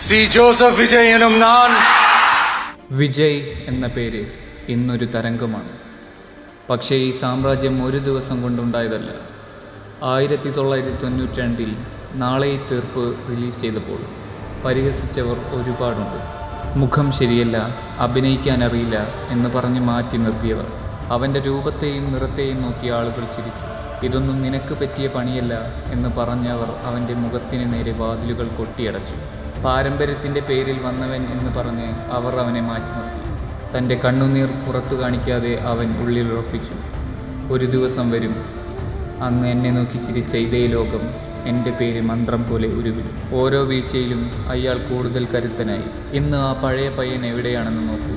C Joseph Vijay എന്നും ഞാൻ. വിജയ് എന്ന പേര് ഇന്നൊരു തരംഗമാണ്. പക്ഷേ ഈ സാമ്രാജ്യം ഒരു ദിവസം കൊണ്ടുണ്ടായതല്ല. 1992 നാളെ ഈ തീർപ്പ് റിലീസ് ചെയ്തപ്പോൾ പരിഹസിച്ചവർ ഒരുപാടുണ്ട്. മുഖം ശരിയല്ല, അഭിനയിക്കാൻ അറിയില്ല എന്ന് പറഞ്ഞ് മാറ്റി നിർത്തിയവർ. അവൻ്റെ രൂപത്തെയും നിറത്തെയും നോക്കി ആളുകൾ ചിരിച്ചു. ഇതൊന്നും നിനക്ക് പറ്റിയ പണിയല്ല എന്ന് പറഞ്ഞവർ അവൻ്റെ മുഖത്തിന് നേരെ വാതിലുകൾ കൊട്ടിയടച്ചു. പാരമ്പര്യത്തിൻ്റെ പേരിൽ വന്നവൻ എന്ന് പറഞ്ഞ് അവർ അവനെ മാറ്റി നിർത്തി. തൻ്റെ കണ്ണുനീർ പുറത്തു കാണിക്കാതെ അവൻ ഉള്ളിൽ ഉറപ്പിച്ചു, ഒരു ദിവസം വരും അങ്ങ് എന്നെ നോക്കി ചിരിച്ച ഇതേ ലോകം എൻ്റെ പേര് മന്ത്രം പോലെ ഉരുവിടും. ഓരോ വീഴ്ചയിലും അയാൾ കൂടുതൽ കരുത്തനായി. ഇന്ന് ആ പഴയ പയ്യൻ എവിടെയാണെന്ന് നോക്കൂ.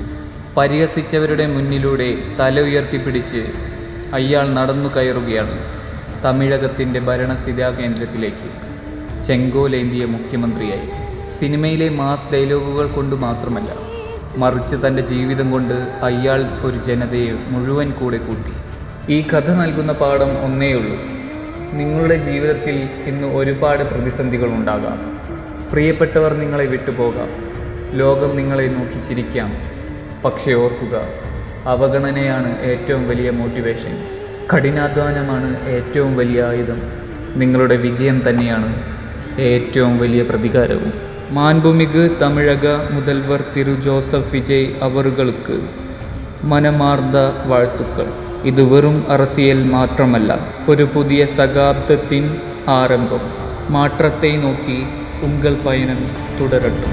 പരിഹസിച്ചവരുടെ മുന്നിലൂടെ തല ഉയർത്തിപ്പിടിച്ച് അയാൾ നടന്നു കയറുകയാണ് തമിഴകത്തിൻ്റെ ഭരണസിരാ കേന്ദ്രത്തിലേക്ക്. ചെങ്കോലേന്തിയ മുഖ്യമന്ത്രിയായി. സിനിമയിലെ മാസ് ഡയലോഗുകൾ കൊണ്ട് മാത്രമല്ല, മറിച്ച് തൻ്റെ ജീവിതം കൊണ്ട് അയാൾ ഒരു ജനതയെ മുഴുവൻ കൂടെ കൂട്ടി. ഈ കഥ നൽകുന്ന പാഠം ഒന്നേയുള്ളൂ. നിങ്ങളുടെ ജീവിതത്തിൽ ഇന്ന് ഒരുപാട് പ്രതിസന്ധികൾ ഉണ്ടാകാം. പ്രിയപ്പെട്ടവർ നിങ്ങളെ വിട്ടുപോകാം. ലോകം നിങ്ങളെ നോക്കി ചിരിക്കാം. പക്ഷേ ഓർക്കുക, അവഗണനയാണ് ഏറ്റവും വലിയ മോട്ടിവേഷൻ. കഠിനാധ്വാനമാണ് ഏറ്റവും വലിയ ആയുധം. നിങ്ങളുടെ വിജയം തന്നെയാണ് ഏറ്റവും വലിയ പ്രതികാരവും. മാൻപുമിகு തമിഴക മുതൽവർ തിരു ജോസഫ് വിജയ് അവറുകൾക്ക് മനമാർന്ന വാഴ്ത്തുക്കൾ. ഇത് വെറും അറസിയൽ മാത്രമല്ല, ഒരു പുതിയ ശതാബ്ദത്തിൻ ആരംഭം. മാற்றத்தை നോക്കി ഉങ്കൽ പയനം തുടരട്ടെ.